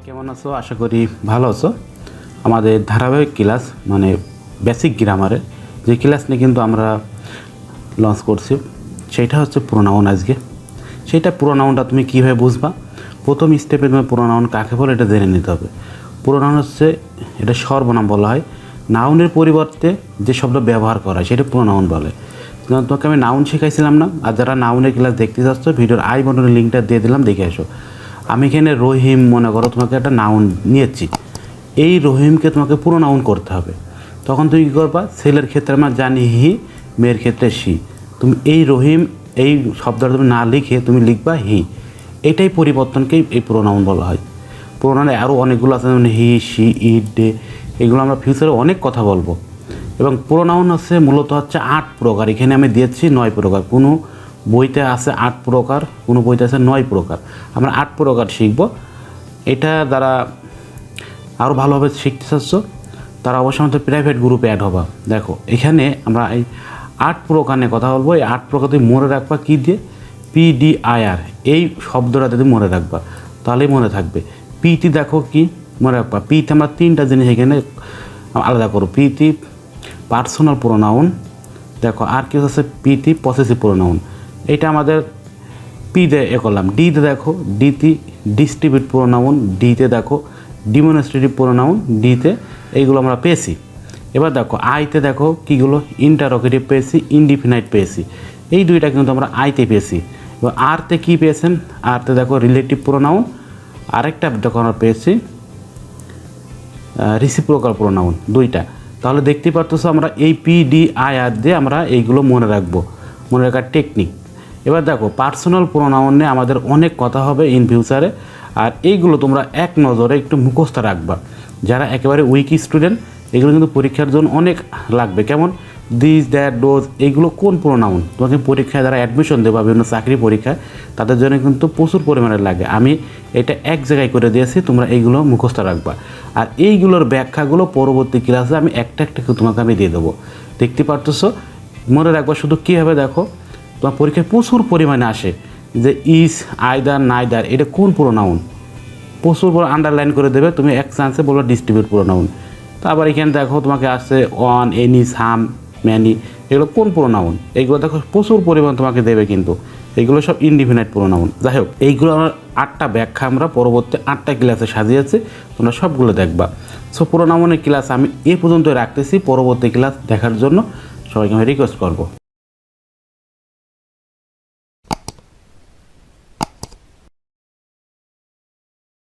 কেমন আছো? আশা করি ভালো আছো। আমাদের ধারাবাহিক ক্লাস মানে বেসিক গ্রামারের যে ক্লাস নিয়ে কিন্তু আমরা লঞ্চ করছি, সেইটা হচ্ছে প্রোনাউন। আজকে সেইটা প্রোনাউনটা তুমি কীভাবে বুঝবা, প্রথম স্টেপে তুমি প্রোনাউন কাকে বলে এটা জেনে নিতে হবে। প্রোনাউন হচ্ছে এটা সর্বনাম বলা হয়, নাউনের পরিবর্তে যে শব্দ ব্যবহার করা হয় সেটা প্রোনাউন বলে। তোমাকে আমি নাউন শেখাইছিলাম না? আর যারা নাউনের ক্লাস দেখতে যাচ্ছ, ভিডিওর আই বাটনের লিঙ্কটা দিয়ে দিলাম, দেখে আসো। আমি এখানে রহিম মনে করো তোমাকে একটা নাউন নিয়েছি, এই রহিমকে তোমাকে পুরো নাউন করতে হবে। তখন তুমি কী করবা, ছেলের ক্ষেত্রে আমরা জানি হি, মেয়ের ক্ষেত্রে সি। তুমি এই রহিম এই শব্দটা তুমি না লিখে তুমি লিখবা হি, এটাই পরিবর্তনকেই এই প্রোনাউন বলা হয়। প্রোনাউনে আরও অনেকগুলো আছে, যেমন হি, সি, ইট, ডে, এগুলো আমরা ফিউচারে অনেক কথা বলবো। এবং প্রোনাউন হচ্ছে মূলত হচ্ছে 8 প্রকার। এখানে আমি দিয়েছি 9 প্রকার। কোনো বইতে আছে 8 প্রকার, কোনো বইতে আছে 9 প্রকার। আমরা 8 প্রকার শিখব। এটা যারা আরও ভালোভাবে শিখতে চাচ্ছ তারা অবশ্যই আমাদের প্রাইভেট গ্রুপে অ্যাড হবা। দেখো এখানে আমরা এই 8 প্রকার নিয়ে কথা বলবো। এই 8 প্রকার তুমি মনে রাখবা কী দিয়ে, PDIR, এই শব্দটা যদি মনে রাখবা তাহলেই মনে থাকবে। পিটি দেখো কি মনে রাখবা, পিতে আমরা 3টা জিনিস এখানে আলাদা করো। পিটি পার্সোনাল প্রোনাউন, দেখো আর কি হচ্ছে পিটি পসেসিভ প্রোনাউন। এটা আমাদের পিতে করলাম। ডিতে দেখো ডিতে ডিস্ট্রিবিউট প্রোনাউন, ডিতে দেখো ডিমনস্ট্রেটিভ প্রোনাউন, ডিতে এইগুলো আমরা পেয়েছি। এবার দেখো আইতে দেখো কীগুলো, ইন্টারোগেটিভ পেয়েছি, ইনডিফিনাইট পেয়েছি। এই দুইটা কিন্তু আমরা আইতে পেয়েছি। এবার আরতে কী পেয়েছেন, আরতে দেখো রিলেটিভ প্রোনাউন, আরেকটা দেখো আমরা পেয়েছি রিসিপ্রোকাল প্রোনাউন, দুইটা। তাহলে দেখতে পারতেছো আমরা এই PDIR দিয়ে আমরা এইগুলো মনে রাখবো, মনে রাখার টেকনিক। এবার দেখো পার্সোনাল প্রোনাউন নিয়ে আমাদের অনেক কথা হবে ইন ফিউচারে, আর এইগুলো তোমরা এক নজরে একটু মুখস্থ রাখবা। যারা একেবারে উইক স্টুডেন্ট, এগুলো কিন্তু পরীক্ষার জন্য অনেক লাগবে। কেমন দিস, দ্যাট, ডোজ, এইগুলো কোন প্রোনাউন তোমাকে পরীক্ষায় যারা অ্যাডমিশন দেবা বিভিন্ন চাকরি পরীক্ষায়, তাদের জন্য কিন্তু প্রচুর পরিমাণে লাগে। আমি এটা এক জায়গায় করে দিয়েছি, তোমরা এইগুলো মুখস্থ রাখবা। আর এইগুলোর ব্যাখ্যাগুলো পরবর্তী ক্লাসে আমি একটা একটা তোমাকে আমি দিয়ে দেবো। দেখতে পারতেছো, মনে রাখবা শুধু কীভাবে, দেখো তোমার পরীক্ষায় প্রচুর পরিমাণে আসে যে ইস, আইদার, নাইদার, এটা কোন প্রোনাউন, প্রচুর বড় আন্ডারলাইন করে দেবে। তুমি এক চান্সে বলবো ডিস্ট্রিবিউট প্রোনাউন। তারপর এখানে দেখো তোমাকে আসছে অন, এনি, সাম, ম্যানি, এগুলো কোন প্রোনাউন, এইগুলো দেখো প্রচুর পরিমাণ তোমাকে দেবে, কিন্তু এইগুলো সব ইনডিফিনাইট প্রোনাউন। যাই হোক, এইগুলো আমার 8টা ব্যাখ্যা আমরা পরবর্তী 8টা ক্লাসে সাজিয়েছি, তোমরা সবগুলো দেখবা। সো প্রোনাউনের ক্লাস আমি এ পর্যন্ত রাখতেছি, পরবর্তী ক্লাস দেখার জন্য সবাইকে আমি রিকোয়েস্ট করবো।